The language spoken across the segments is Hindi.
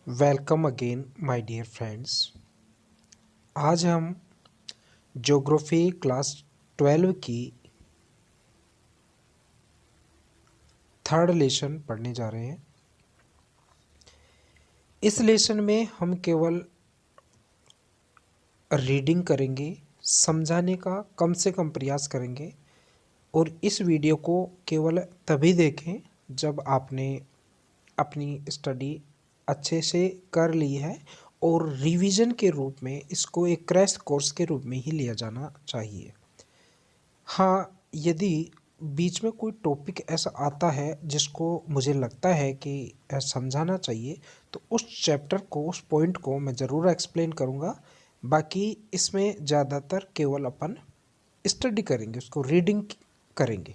Welcome again my dear friends. आज हम ज्योग्राफी क्लास 12 की थर्ड लेसन पढ़ने जा रहे हैं। इस लेसन में हम केवल रीडिंग करेंगे, समझाने का कम से कम प्रयास करेंगे और इस वीडियो को केवल तभी देखें जब आपने अपनी स्टडी अच्छे से कर ली है और रिवीजन के रूप में इसको एक क्रैश कोर्स के रूप में ही लिया जाना चाहिए। हाँ, यदि बीच में कोई टॉपिक ऐसा आता है जिसको मुझे लगता है कि समझाना चाहिए, तो उस चैप्टर को, उस पॉइंट को मैं ज़रूर एक्सप्लेन करूँगा। बाकी इसमें ज़्यादातर केवल अपन स्टडी करेंगे, उसको रीडिंग करेंगे।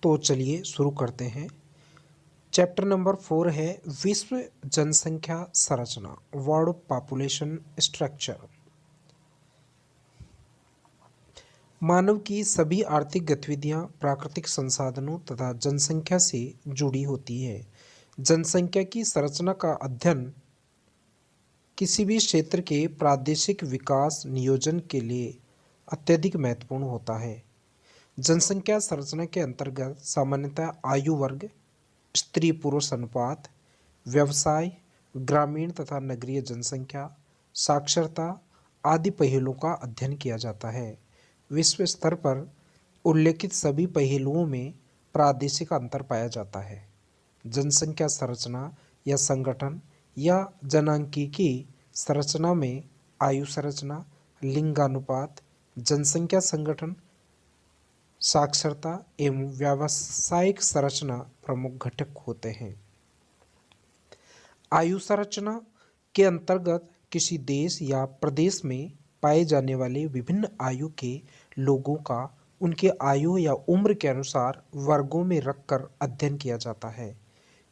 तो चलिए शुरू करते हैं। चैप्टर नंबर 4 है विश्व जनसंख्या संरचना, वर्ल्ड पॉपुलेशन स्ट्रक्चर। मानव की सभी आर्थिक गतिविधियां प्राकृतिक संसाधनों तथा जनसंख्या से जुड़ी होती है। जनसंख्या की संरचना का अध्ययन किसी भी क्षेत्र के प्रादेशिक विकास नियोजन के लिए अत्यधिक महत्वपूर्ण होता है। जनसंख्या संरचना के अंतर्गत सामान्यतः आयु वर्ग, स्त्री पुरुष अनुपात, व्यवसाय, ग्रामीण तथा नगरीय जनसंख्या, साक्षरता आदि पहलुओं का अध्ययन किया जाता है। विश्व स्तर पर उल्लेखित सभी पहलुओं में प्रादेशिक अंतर पाया जाता है। जनसंख्या संरचना या संगठन या जनांकीकी संरचना में आयु संरचना, लिंगानुपात, जनसंख्या संगठन, साक्षरता एवं व्यावसायिक संरचना प्रमुख घटक होते हैं। आयु संरचना के अंतर्गत किसी देश या प्रदेश में पाए जाने वाले विभिन्न आयु के लोगों का उनके आयु या उम्र के अनुसार वर्गों में रखकर अध्ययन किया जाता है।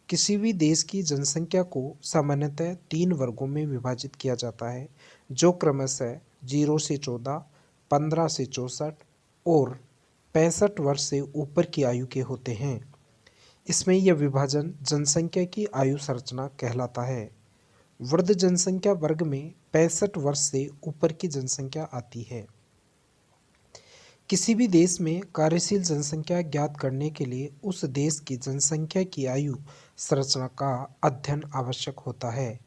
किसी भी देश की जनसंख्या को सामान्यतः 3 वर्गों में विभाजित किया जाता है, जो क्रमशः 0 से 14, 15 से 64 और 65 वर्ष से ऊपर की आयु के होते हैं। इसमें यह विभाजन जनसंख्या की आयु संरचना कहलाता है। वृद्ध जनसंख्या वर्ग में 65 वर्ष से ऊपर की जनसंख्या आती है। किसी भी देश में कार्यशील जनसंख्या ज्ञात करने के लिए उस देश की जनसंख्या की आयु संरचना का अध्ययन आवश्यक होता है।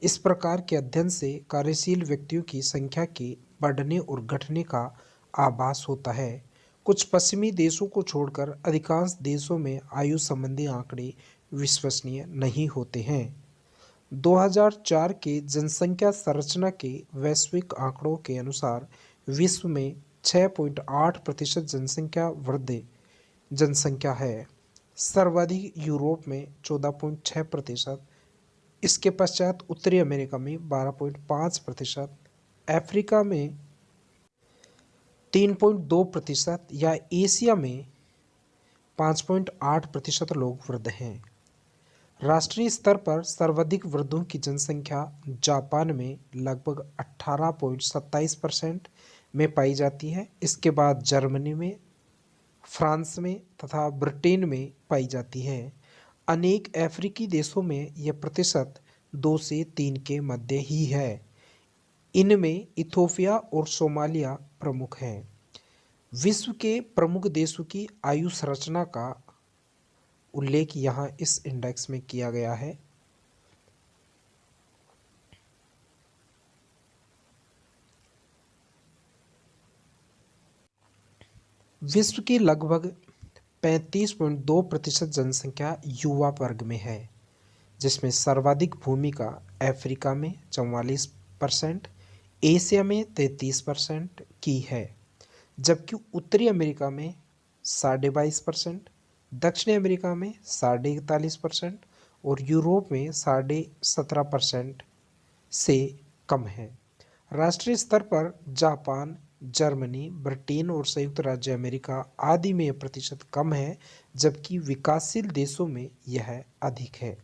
इस प्रकार के अध्ययन से कार्यशील व्यक्तियों की संख्या के बढ़ने और घटने का आभास होता है। कुछ पश्चिमी देशों को छोड़कर अधिकांश देशों में आयु संबंधी आंकड़े विश्वसनीय नहीं होते हैं। 2004 के जनसंख्या संरचना के वैश्विक आंकड़ों के अनुसार विश्व में 6.8% जनसंख्या वृद्ध जनसंख्या है। सर्वाधिक यूरोप में 14.6%, इसके पश्चात उत्तरी अमेरिका में 12.5%, अफ्रीका में 3.2% या एशिया में 5.8% लोग वृद्ध हैं। राष्ट्रीय स्तर पर सर्वाधिक वृद्धों की जनसंख्या जापान में लगभग 18.27% में पाई जाती है। इसके बाद जर्मनी में, फ्रांस में तथा ब्रिटेन में पाई जाती है। अनेक अफ्रीकी देशों में यह प्रतिशत 2 से 3 के मध्य ही है। इनमें इथोपिया और सोमालिया प्रमुख हैं। विश्व के प्रमुख देशों की आयु संरचना का उल्लेख यहाँ इस इंडेक्स में किया गया है। विश्व की लगभग 35.2% जनसंख्या युवा वर्ग में है, जिसमें सर्वाधिक भूमिका अफ्रीका में 44%, एशिया में 33% की है, जबकि उत्तरी अमेरिका में 22.5%, दक्षिण अमेरिका में 41.5% और यूरोप में 17.5% से कम है। राष्ट्रीय स्तर पर जापान, जर्मनी, ब्रिटेन और संयुक्त राज्य अमेरिका आदि में यह प्रतिशत कम है, जबकि विकासशील देशों में यह अधिक है।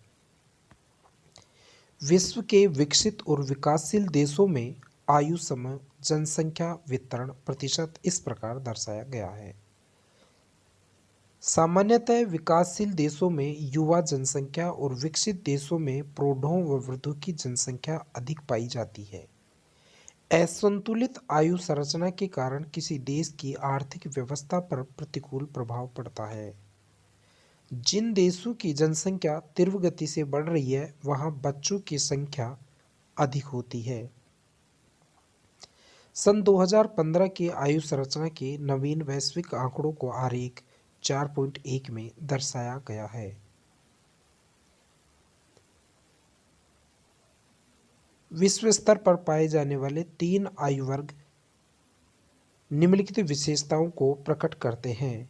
विश्व के विकसित और विकासशील देशों में आयु समूह जनसंख्या वितरण प्रतिशत इस प्रकार दर्शाया गया है। सामान्यतः विकासशील देशों में युवा जनसंख्या और विकसित देशों में प्रौढ़ों व वृद्धों की जनसंख्या अधिक पाई जाती है। असंतुलित आयु संरचना के कारण किसी देश की आर्थिक व्यवस्था पर प्रतिकूल प्रभाव पड़ता है। जिन देशों की जनसंख्या तीव्र गति से बढ़ रही है, वहां बच्चों की संख्या अधिक होती है। सन 2015 के आयु संरचना के नवीन वैश्विक आंकड़ों को आरेख 4.1 में दर्शाया गया है। विश्व स्तर पर पाए जाने वाले 3 आयु वर्ग निम्नलिखित विशेषताओं को प्रकट करते हैं।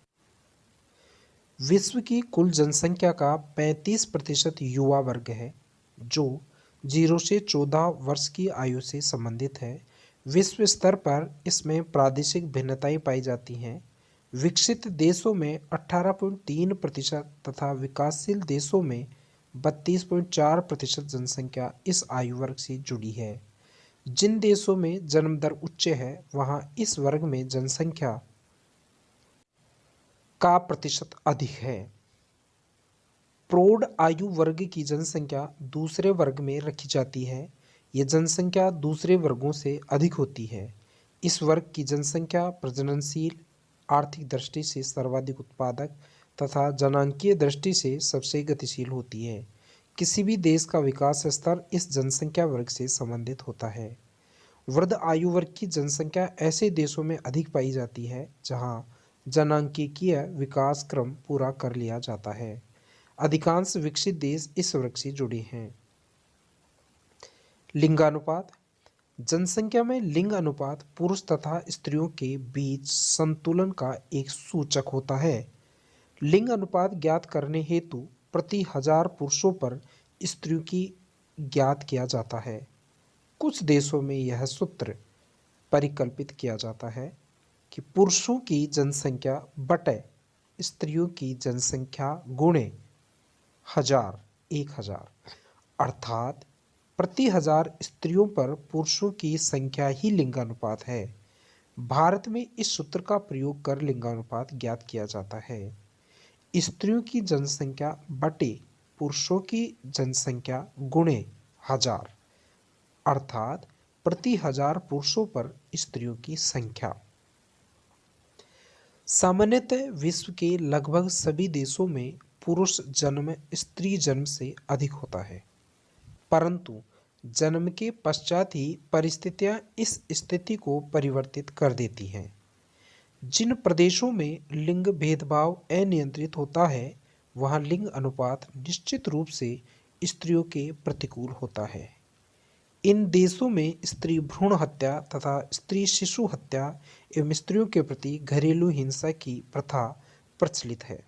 विश्व की कुल जनसंख्या का 35% युवा वर्ग है, जो 0 से 14 वर्ष की आयु से संबंधित है। विश्व स्तर पर इसमें प्रादेशिक भिन्नताएं पाई जाती हैं। विकसित देशों में 18.3% तथा विकासशील देशों में 32.4% जनसंख्या इस आयु वर्ग से जुड़ी है। जिन देशों में जन्म दर उच्च है, वहां इस वर्ग में जनसंख्या का प्रतिशत अधिक है। प्रौढ़ आयु वर्ग की जनसंख्या दूसरे वर्ग में रखी जाती है। यह जनसंख्या दूसरे वर्गों से अधिक होती है। इस वर्ग की जनसंख्या प्रजननशील, आर्थिक दृष्टि से सर्वाधिक उत्पादक तथा जनांकीय दृष्टि से सबसे गतिशील होती है। किसी भी देश का विकास स्तर इस जनसंख्या वर्ग से संबंधित होता है। वृद्ध आयु वर्ग की जनसंख्या ऐसे देशों में अधिक पाई जाती है जहां जनांकीय विकास क्रम पूरा कर लिया जाता है। अधिकांश विकसित देश इस वर्ग से जुड़े हैं। लिंगानुपात। जनसंख्या में लिंग अनुपात पुरुष तथा स्त्रियों के बीच संतुलन का एक सूचक होता है। लिंग अनुपात ज्ञात करने हेतु प्रति 1000 पुरुषों पर स्त्रियों की ज्ञात किया जाता है। कुछ देशों में यह सूत्र परिकल्पित किया जाता है कि पुरुषों की जनसंख्या बटे स्त्रियों की जनसंख्या गुणे 1000 अर्थात प्रति 1000 स्त्रियों पर पुरुषों की संख्या ही लिंगानुपात है। भारत में इस सूत्र का प्रयोग कर लिंगानुपात ज्ञात किया जाता है। स्त्रियों की जनसंख्या बटे पुरुषों की जनसंख्या गुणे 1000 अर्थात प्रति 1000 पुरुषों पर स्त्रियों की संख्या। सामान्यतः विश्व के लगभग सभी देशों में पुरुष जन्म स्त्री जन्म से अधिक होता है, परंतु जन्म के पश्चात ही परिस्थितियां इस स्थिति को परिवर्तित कर देती हैं। जिन प्रदेशों में लिंग भेदभाव अनियंत्रित होता है, वहां लिंग अनुपात निश्चित रूप से स्त्रियों के प्रतिकूल होता है। इन देशों में स्त्री भ्रूण हत्या तथा स्त्री शिशु हत्या एवं स्त्रियों के प्रति घरेलू हिंसा की प्रथा प्रचलित है।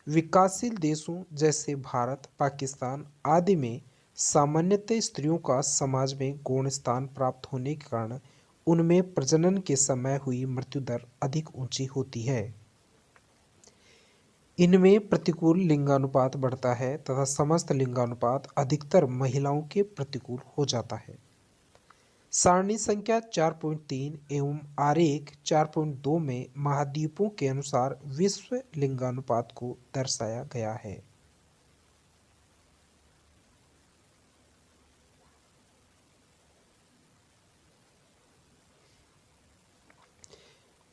विकासशील देशों जैसे भारत, पाकिस्तान आदि में सामान्यतः स्त्रियों का समाज में गौण स्थान प्राप्त होने के कारण उनमें प्रजनन के समय हुई मृत्यु दर अधिक ऊंची होती है। इनमें प्रतिकूल लिंगानुपात बढ़ता है तथा समस्त लिंगानुपात अधिकतर महिलाओं के प्रतिकूल हो जाता है। सारणी संख्या 4.3 एवं आरेख 4.2 में महाद्वीपों के अनुसार विश्व लिंगानुपात को दर्शाया गया है।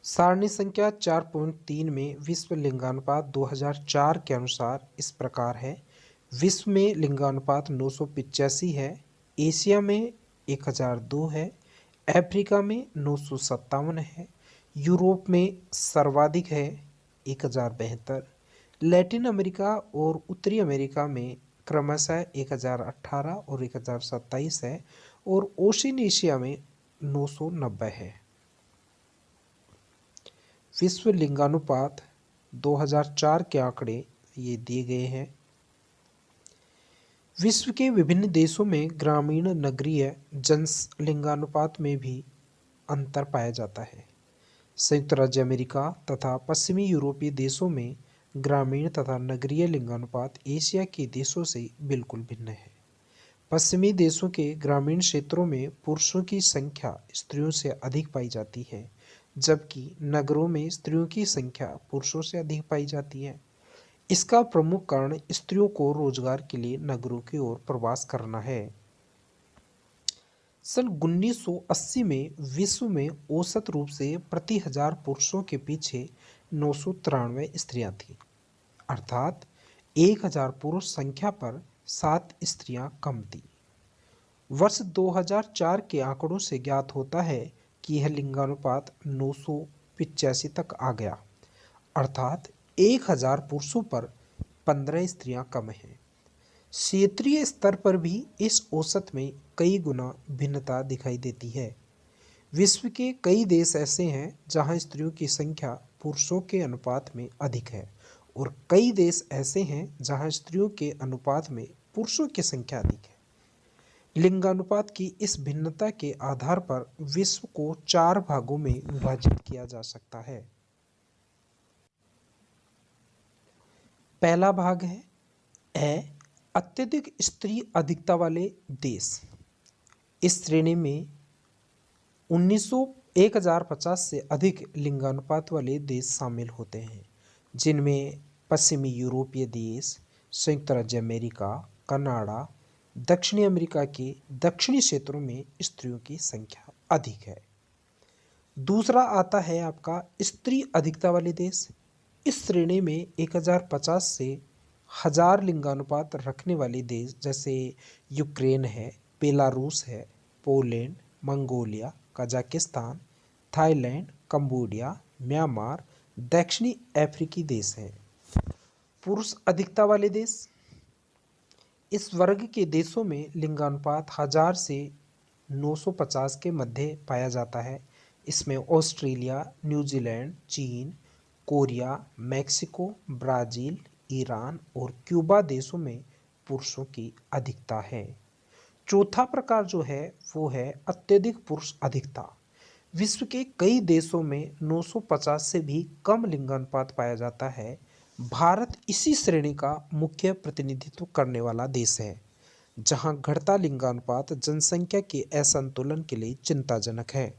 सारणी संख्या 4.3 में विश्व लिंगानुपात 2004 के अनुसार इस प्रकार है। विश्व में लिंगानुपात 985 है, एशिया में 1002 है, अफ्रीका में 957 है, यूरोप में सर्वाधिक है 1072, लैटिन अमेरिका और उत्तरी अमेरिका में क्रमशः 1018 और 1027 है और ओशिनिएशिया में 990 है। विश्व लिंगानुपात 2004 के आंकड़े ये दिए गए हैं। विश्व के विभिन्न देशों में ग्रामीण नगरीय लिंगानुपात में भी अंतर पाया जाता है। संयुक्त राज्य अमेरिका तथा पश्चिमी यूरोपीय देशों में ग्रामीण तथा नगरीय लिंगानुपात एशिया के देशों से बिल्कुल भिन्न है। पश्चिमी देशों के ग्रामीण क्षेत्रों में पुरुषों की संख्या स्त्रियों से अधिक पाई जाती है, जबकि नगरों में स्त्रियों की संख्या पुरुषों से अधिक पाई जाती है। इसका प्रमुख कारण स्त्रियों को रोजगार के लिए नगरों की ओर प्रवास करना है। सन 1980 में विश्व में औसत रूप से प्रति हजार पुरुषों के पीछे 993 स्त्रियां थीं, अर्थात 1000 पुरुष संख्या पर 7 स्त्रियां कम थीं। वर्ष 2004 के आंकड़ों से ज्ञात होता है कि यह लिंगानुपात 985 तक आ गया, अर्थात 1000 पुरुषों पर 15 स्त्रियां कम हैं। क्षेत्रीय स्तर पर भी इस औसत में कई गुना भिन्नता दिखाई देती है। विश्व के कई देश ऐसे हैं जहां स्त्रियों की संख्या पुरुषों के अनुपात में अधिक है, और कई देश ऐसे हैं जहां स्त्रियों के अनुपात में पुरुषों की संख्या अधिक है। लिंगानुपात की इस भिन्नता के आधार पर विश्व को 4 भागों में विभाजित किया जा सकता है। पहला भाग है अत्यधिक स्त्री अधिकता वाले देश। इस श्रेणी में 1050 से अधिक लिंगानुपात वाले देश शामिल होते हैं, जिनमें पश्चिमी यूरोपीय देश, संयुक्त राज्य अमेरिका, कनाडा, दक्षिणी अमेरिका के दक्षिणी क्षेत्रों में स्त्रियों की संख्या अधिक है। दूसरा आता है आपका स्त्री अधिकता वाले देश। इस श्रेणी में 1050 से 1000 लिंगानुपात रखने वाले देश जैसे यूक्रेन है, बेलारूस है, Poland, Mongolia, Kazakhstan, Thailand, Cambodia, Myanmar, दक्षिणी अफ्रीकी देश हैं। पुरुष अधिकता वाले देश। इस वर्ग के देशों में लिंगानुपात 1000 से 950 के मध्य पाया जाता है। इसमें ऑस्ट्रेलिया, न्यूजीलैंड, चीन, कोरिया, मैक्सिको, ब्राज़ील, ईरान और क्यूबा देशों में पुरुषों की अधिकता है। चौथा प्रकार जो है वो है अत्यधिक पुरुष अधिकता। विश्व के कई देशों में 950 से भी कम लिंगानुपात पाया जाता है। भारत इसी श्रेणी का मुख्य प्रतिनिधित्व करने वाला देश है, जहां घटता लिंगानुपात जनसंख्या के असंतुलन के लिए चिंताजनक है।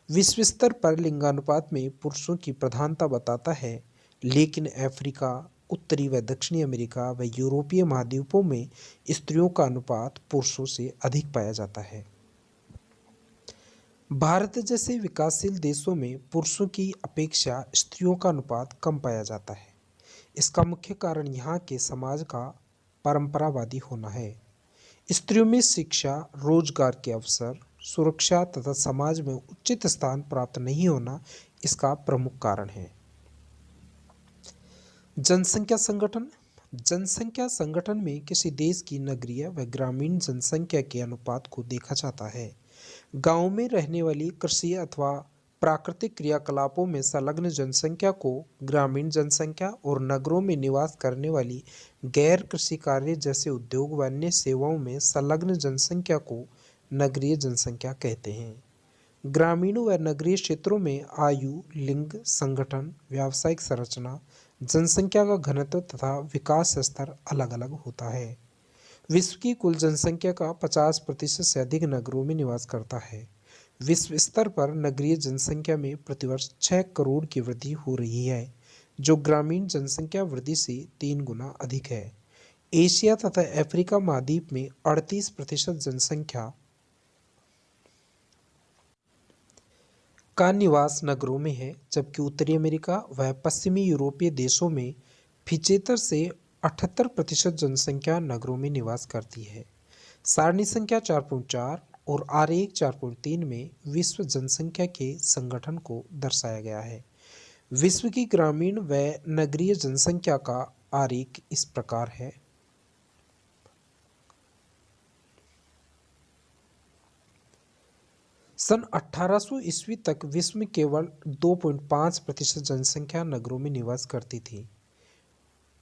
विश्व स्तर पर लिंगानुपात में पुरुषों की प्रधानता बताता है, लेकिन अफ्रीका, उत्तरी व दक्षिणी अमेरिका व यूरोपीय महाद्वीपों में स्त्रियों का अनुपात पुरुषों से अधिक पाया जाता है। भारत जैसे विकासशील देशों में पुरुषों की अपेक्षा स्त्रियों का अनुपात कम पाया जाता है। इसका मुख्य कारण यहाँ के समाज का परंपरावादी होना है। स्त्रियों में शिक्षा, रोजगार के अवसर, सुरक्षा तथा समाज में उचित स्थान प्राप्त नहीं होना इसका प्रमुख कारण है। जनसंख्या संगठन। जनसंख्या संगठन में किसी देश की नगरीय व ग्रामीण जनसंख्या के अनुपात को देखा जाता है। गांव में रहने वाली कृषि अथवा प्राकृतिक क्रियाकलापों में संलग्न जनसंख्या को ग्रामीण जनसंख्या और नगरों में निवास करने वाली गैर कृषि कार्य जैसे उद्योग व अन्य सेवाओं में संलग्न जनसंख्या को नगरीय जनसंख्या कहते हैं। ग्रामीण व नगरीय क्षेत्रों में आयु, लिंग, संगठन, व्यावसायिक संरचना, जनसंख्या का घनत्व तथा विकास स्तर अलग अलग होता है। विश्व की कुल जनसंख्या का 50% से अधिक नगरों में निवास करता है। विश्व स्तर पर नगरीय जनसंख्या में प्रतिवर्ष 6 करोड़ की वृद्धि हो रही है, जो ग्रामीण जनसंख्या वृद्धि से 3 गुना अधिक है। एशिया तथा अफ्रीका महाद्वीप में 38% जनसंख्या का निवास नगरों में है, जबकि उत्तरी अमेरिका व पश्चिमी यूरोपीय देशों में 75 से 78% जनसंख्या नगरों में निवास करती है। सारणी संख्या 4.4 और आरेख 4.3 में विश्व जनसंख्या के संगठन को दर्शाया गया है। विश्व की ग्रामीण व नगरीय जनसंख्या का आरेख इस प्रकार है। सन 1800 ईस्वी तक विश्व में केवल 2.5% जनसंख्या नगरों में निवास करती थी।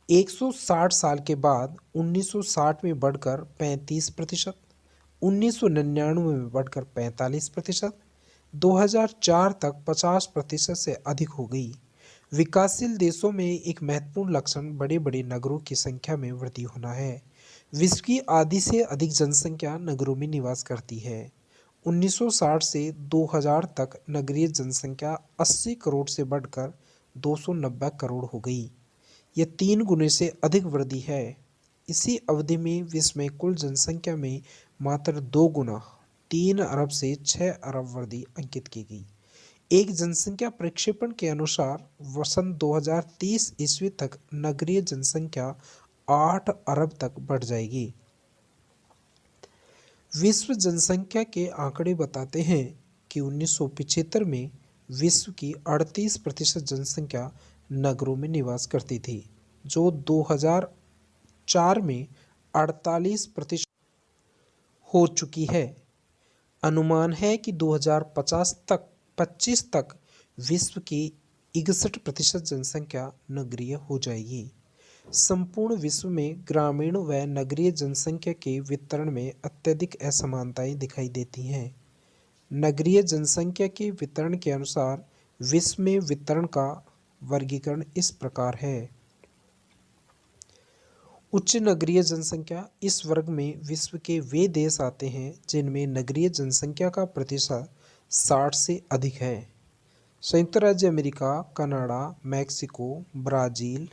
160 साल के बाद 1960 में बढ़कर 35%, 1999 में बढ़कर 45%, 2004 तक 50% से अधिक हो गई। विकासशील देशों में एक महत्वपूर्ण लक्षण बड़े बड़े नगरों की संख्या में वृद्धि होना है। विश्व की आधी से अधिक जनसंख्या नगरों में निवास करती है। 1960 से 2000 तक नगरीय जनसंख्या 80 करोड़ से बढ़कर 290 करोड़ हो गई। यह 3 गुने से अधिक वृद्धि है। इसी अवधि में विश्व में कुल जनसंख्या में मात्र 2 गुना 3 अरब से 6 अरब वृद्धि अंकित की गई। एक जनसंख्या प्रक्षेपण के अनुसार वसंत 2030 ईस्वी तक नगरीय जनसंख्या 8 अरब तक बढ़ जाएगी। विश्व जनसंख्या के आंकड़े बताते हैं कि 1975 में विश्व की 38% जनसंख्या नगरों में निवास करती थी, जो 2004 में 48% हो चुकी है। अनुमान है कि 2025 तक विश्व की 61% जनसंख्या नगरीय हो जाएगी। संपूर्ण विश्व में ग्रामीण व नगरीय जनसंख्या के वितरण में अत्यधिक असमानताएं दिखाई देती हैं। नगरीय जनसंख्या के वितरण के अनुसार विश्व में वितरण का वर्गीकरण इस प्रकार है। उच्च नगरीय जनसंख्या, इस वर्ग में विश्व के वे देश आते हैं जिनमें नगरीय जनसंख्या का प्रतिशत 60 से अधिक है। संयुक्त राज्य America, Canada, Mexico, Brazil,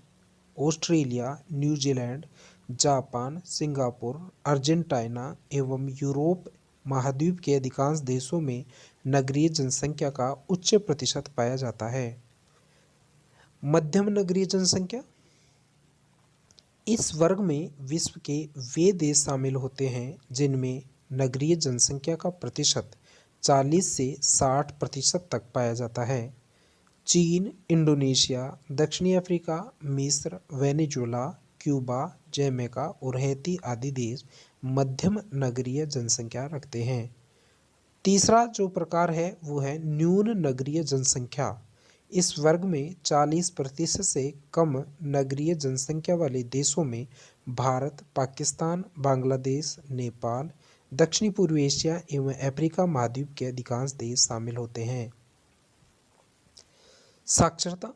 Australia, New Zealand, Japan, Singapore, Argentina एवं यूरोप महाद्वीप के अधिकांश देशों में नगरीय जनसंख्या का उच्च प्रतिशत पाया जाता है। मध्यम नगरीय जनसंख्या, इस वर्ग में विश्व के वे देश शामिल होते हैं जिनमें नगरीय जनसंख्या का प्रतिशत 40 से 60% तक पाया जाता है। चीन, इंडोनेशिया, दक्षिणी अफ्रीका, मिस्र, वेनेजुएला, क्यूबा, जमैका और हैती आदि देश मध्यम नगरीय जनसंख्या रखते हैं। तीसरा जो प्रकार है वो है न्यून नगरीय जनसंख्या। इस वर्ग में 40% से कम नगरीय जनसंख्या वाले देशों में भारत, पाकिस्तान, बांग्लादेश, नेपाल, दक्षिणी पूर्व एशिया एवं अफ्रीका महाद्वीप के अधिकांश देश शामिल होते हैं। साक्षरता,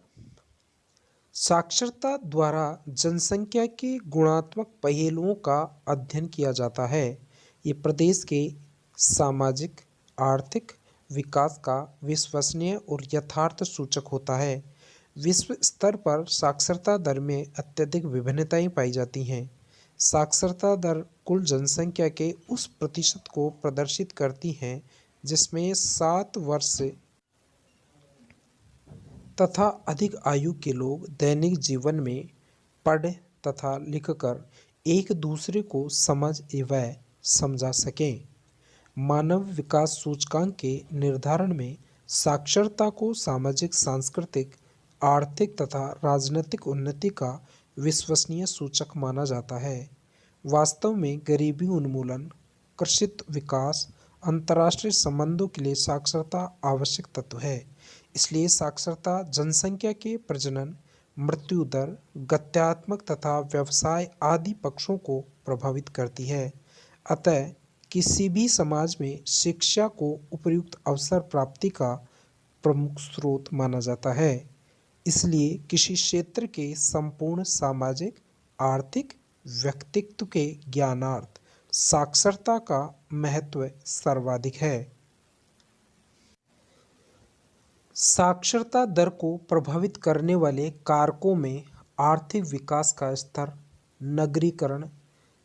साक्षरता द्वारा जनसंख्या के गुणात्मक पहलुओं का अध्ययन किया जाता है। ये प्रदेश के सामाजिक, आर्थिक विकास का विश्वसनीय और यथार्थ सूचक होता है। विश्व स्तर पर साक्षरता दर में अत्यधिक विभिन्नताएं पाई जाती हैं। साक्षरता दर कुल जनसंख्या के उस प्रतिशत को प्रदर्शित करती हैं जिसमें 7 वर्ष से तथा अधिक आयु के लोग दैनिक जीवन में पढ़ तथा लिखकर एक दूसरे को समझ व समझा सकें। मानव विकास सूचकांक के निर्धारण में साक्षरता को सामाजिक, सांस्कृतिक, आर्थिक तथा राजनीतिक उन्नति का विश्वसनीय सूचक माना जाता है। वास्तव में गरीबी उन्मूलन, कृषित विकास, अंतर्राष्ट्रीय संबंधों के लिए साक्षरता आवश्यक तत्व है। इसलिए साक्षरता जनसंख्या के प्रजनन, मृत्यु दर, गत्यात्मक तथा व्यवसाय आदि पक्षों को प्रभावित करती है। अतः किसी भी समाज में शिक्षा को उपयुक्त अवसर प्राप्ति का प्रमुख स्रोत माना जाता है। इसलिए किसी क्षेत्र के संपूर्ण सामाजिक, आर्थिक व्यक्तित्व के ज्ञानार्थ साक्षरता का महत्व सर्वाधिक है। साक्षरता दर को प्रभावित करने वाले कारकों में आर्थिक विकास का स्तर, नगरीकरण,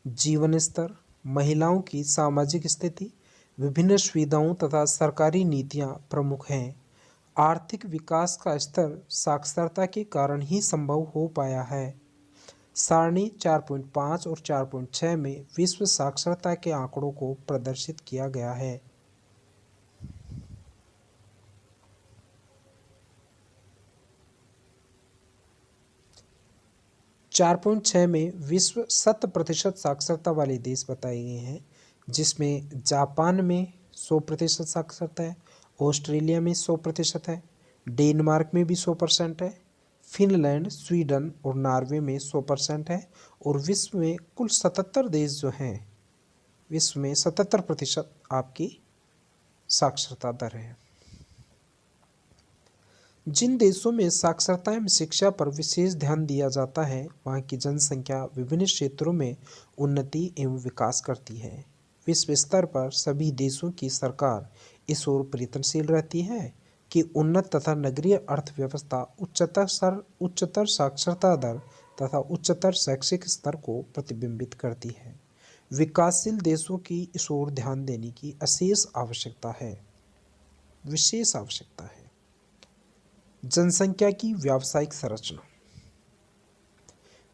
जीवन स्तर, महिलाओं की सामाजिक स्थिति, विभिन्न सुविधाओं तथा सरकारी नीतियां प्रमुख हैं। आर्थिक विकास का स्तर साक्षरता के कारण ही संभव हो पाया है। सारणी 4.5 और 4.6 में विश्व साक्षरता के आंकड़ों को प्रदर्शित किया गया है। चार पॉइंट 6 में विश्व 100% साक्षरता वाले देश बताए गए हैं, जिसमें जापान में 100% साक्षरता है, ऑस्ट्रेलिया में 100% है, डेनमार्क में भी 100% है, फिनलैंड, स्वीडन और नॉर्वे में 100% है और विश्व में कुल 77 देश जो हैं, विश्व में 77% आपकी साक्षरता दर है। जिन देशों में साक्षरता एवं शिक्षा पर विशेष ध्यान दिया जाता है, वहाँ की जनसंख्या विभिन्न क्षेत्रों में उन्नति एवं विकास करती है। विश्व स्तर पर सभी देशों की सरकार इस ओर प्रयत्नशील रहती है कि उन्नत तथा नगरीय अर्थव्यवस्था उच्चतर साक्षरता दर तथा उच्चतर शैक्षिक स्तर को प्रतिबिंबित करती है। विकासशील देशों की इस ओर ध्यान देने की विशेष आवश्यकता है। जनसंख्या की व्यावसायिक संरचना।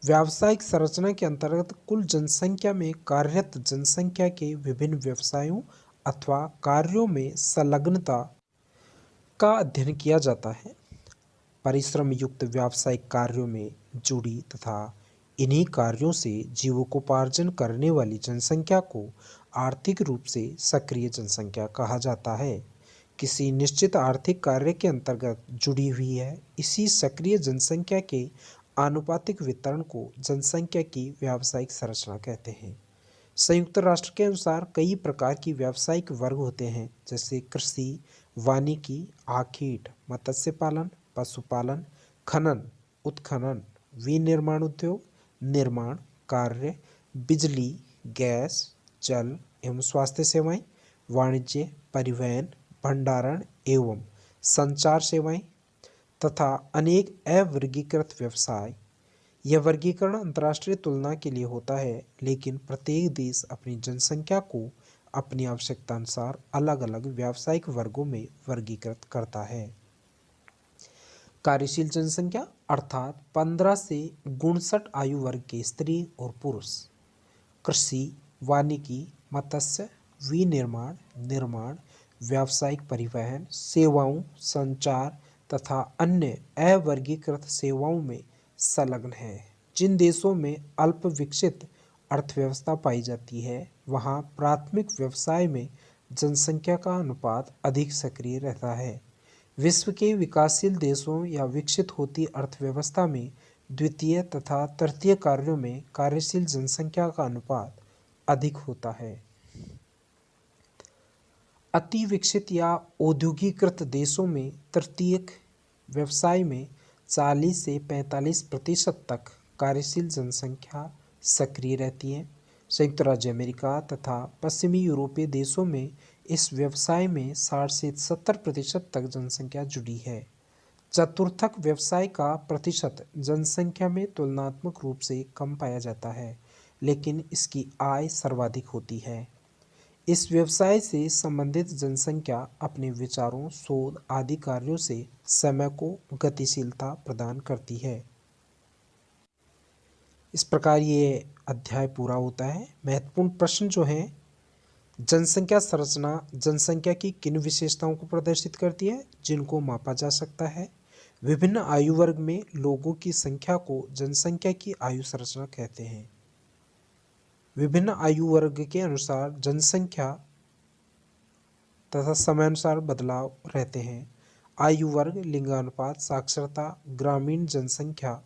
व्यावसायिक संरचना के अंतर्गत कुल जनसंख्या में कार्यरत जनसंख्या के विभिन्न व्यवसायों अथवा कार्यों में संलग्नता का अध्ययन किया जाता है। परिश्रम युक्त व्यावसायिक कार्यों में जुड़ी तथा इन्हीं कार्यों से जीविकोपार्जन करने वाली जनसंख्या को आर्थिक रूप से सक्रिय जनसंख्या कहा जाता है। किसी निश्चित आर्थिक कार्य के अंतर्गत जुड़ी हुई है, इसी सक्रिय जनसंख्या के आनुपातिक वितरण को जनसंख्या की व्यावसायिक संरचना कहते हैं। संयुक्त राष्ट्र के अनुसार कई प्रकार की व्यावसायिक वर्ग होते हैं, जैसे कृषि, वानिकी, आखीट, मत्स्य पालन, पशुपालन, खनन, उत्खनन, विनिर्माण उद्योग, निर्माण कार्य, बिजली, गैस, जल एवं स्वास्थ्य सेवाएं, वाणिज्य, परिवहन, भंडारण एवं संचार सेवाएं तथा अनेक अवर्गीकृत व्यवसाय। यह वर्गीकरण अंतर्राष्ट्रीय तुलना के लिए होता है, लेकिन प्रत्येक देश अपनी जनसंख्या को अपनी आवश्यकता अनुसार अलग अलग व्यावसायिक वर्गों में वर्गीकृत करता है। कार्यशील जनसंख्या अर्थात 15 से 59 आयु वर्ग के स्त्री और पुरुष। कृषि, वानिकी, मत्स्य, विनिर्माण, निर्माण, व्यावसायिक परिवहन, सेवाओं, संचार तथा अन्य अवर्गीकृत सेवाओं में संलग्न है। जिन देशों में अल्प विकसित अर्थव्यवस्था पाई जाती है, वहाँ प्राथमिक व्यवसाय में जनसंख्या का अनुपात अधिक सक्रिय रहता है। विश्व के विकासशील देशों या विकसित होती अर्थव्यवस्था में द्वितीय तथा तृतीय कार्यों में कार्यशील जनसंख्या का अनुपात अधिक होता है। अति विकसित या औद्योगिकृत देशों में तृतीयक व्यवसाय में 40 से 45% तक कार्यशील जनसंख्या सक्रिय रहती है। संयुक्त राज्य अमेरिका तथा पश्चिमी यूरोपीय देशों में इस व्यवसाय में 60 से 70% तक जनसंख्या जुड़ी है। चतुर्थक व्यवसाय का प्रतिशत जनसंख्या में तुलनात्मक रूप से कम पाया जाता है, लेकिन इसकी आय सर्वाधिक होती है। इस व्यवसाय से संबंधित जनसंख्या अपने विचारों, शोध आदि कार्यों से समय को गतिशीलता प्रदान करती है। इस प्रकार ये अध्याय पूरा होता है। महत्वपूर्ण प्रश्न जो हैं, जनसंख्या संरचना जनसंख्या की किन विशेषताओं को प्रदर्शित करती है जिनको मापा जा सकता है। विभिन्न आयु वर्ग में लोगों की संख्या को जनसंख्या की आयु संरचना कहते हैं। विभिन्न आयु वर्ग के अनुसार जनसंख्या तथा समयानुसार बदलाव रहते हैं। आयु वर्ग, लिंगानुपात, साक्षरता, ग्रामीण जनसंख्या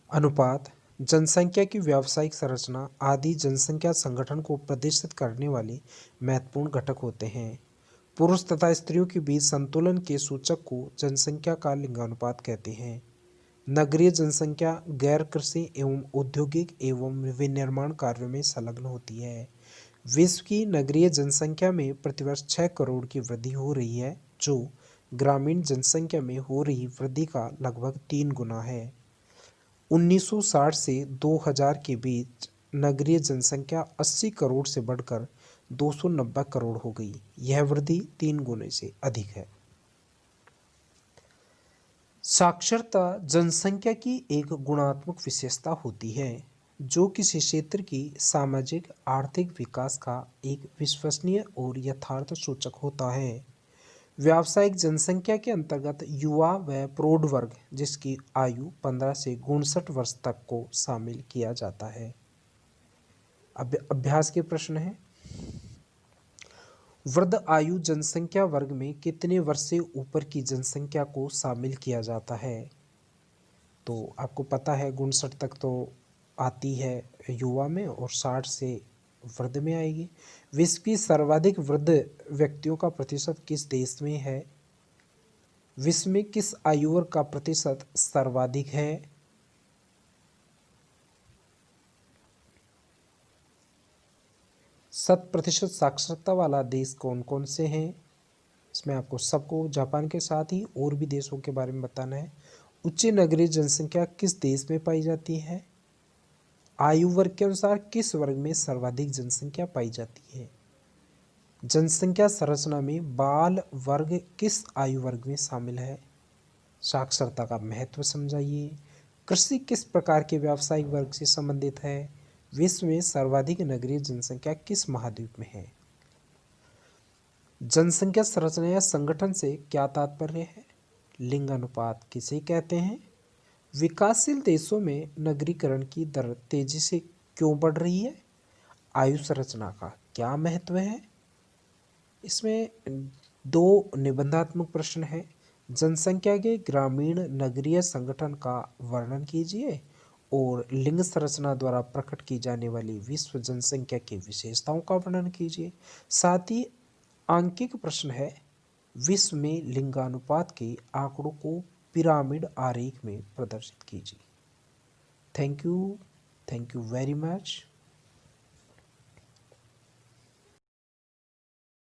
अनुपात, जनसंख्या की व्यावसायिक संरचना आदि जनसंख्या संगठन को प्रदर्शित करने वाले महत्वपूर्ण घटक होते हैं। पुरुष तथा स्त्रियों के बीच संतुलन के सूचक को जनसंख्या का लिंगानुपात कहते हैं। नगरीय जनसंख्या गैर कृषि एवं औद्योगिक एवं विनिर्माण कार्यों में संलग्न होती है। विश्व की नगरीय जनसंख्या में प्रतिवर्ष 6 करोड़ की वृद्धि हो रही है, जो ग्रामीण जनसंख्या में हो रही वृद्धि का लगभग 3 गुना है। 1960 से 2000 के बीच नगरीय जनसंख्या 80 करोड़ से बढ़कर 290 करोड़ हो गई। यह वृद्धि 3 गुने से अधिक है। साक्षरता जनसंख्या की एक गुणात्मक विशेषता होती है, जो किसी क्षेत्र की सामाजिक आर्थिक विकास का एक विश्वसनीय और यथार्थ सूचक होता है। व्यावसायिक जनसंख्या के अंतर्गत युवा व प्रौढ़ वर्ग, जिसकी आयु 15 से 59 वर्ष तक को शामिल किया जाता है। अब अभ्यास के प्रश्न हैं। वृद्ध आयु जनसंख्या वर्ग में कितने वर्ष से ऊपर की जनसंख्या को शामिल किया जाता है? तो आपको पता है 59 तक तो आती है युवा में और 60 से वृद्ध में आएगी। विश्व की सर्वाधिक वृद्ध व्यक्तियों का प्रतिशत किस देश में है? विश्व में किस आयु वर्ग का प्रतिशत सर्वाधिक है? 100% साक्षरता वाला देश कौन कौन से हैं? इसमें आपको सबको जापान के साथ ही और भी देशों के बारे में बताना है। उच्च नगरीय जनसंख्या किस देश में पाई जाती है? आयु वर्ग के अनुसार किस वर्ग में सर्वाधिक जनसंख्या पाई जाती है? जनसंख्या संरचना में बाल वर्ग किस आयु वर्ग में शामिल है? साक्षरता का महत्व समझाइए। कृषि किस प्रकार के व्यावसायिक वर्ग से संबंधित है? विश्व में सर्वाधिक नगरीय जनसंख्या किस महाद्वीप में है? जनसंख्या संरचना या संगठन से क्या तात्पर्य है? लिंग अनुपात किसे कहते हैं? विकासशील देशों में नगरीकरण की दर तेजी से क्यों बढ़ रही है? आयु संरचना का क्या महत्व है? इसमें दो निबंधात्मक प्रश्न है। जनसंख्या के ग्रामीण नगरीय संगठन का वर्णन कीजिए और लिंग संरचना द्वारा प्रकट की जाने वाली विश्व जनसंख्या की विशेषताओं का वर्णन कीजिए। साथ ही आंकिक प्रश्न है, विश्व में लिंगानुपात के आंकड़ों को पिरामिड आरेख में प्रदर्शित कीजिए। Thank you very much.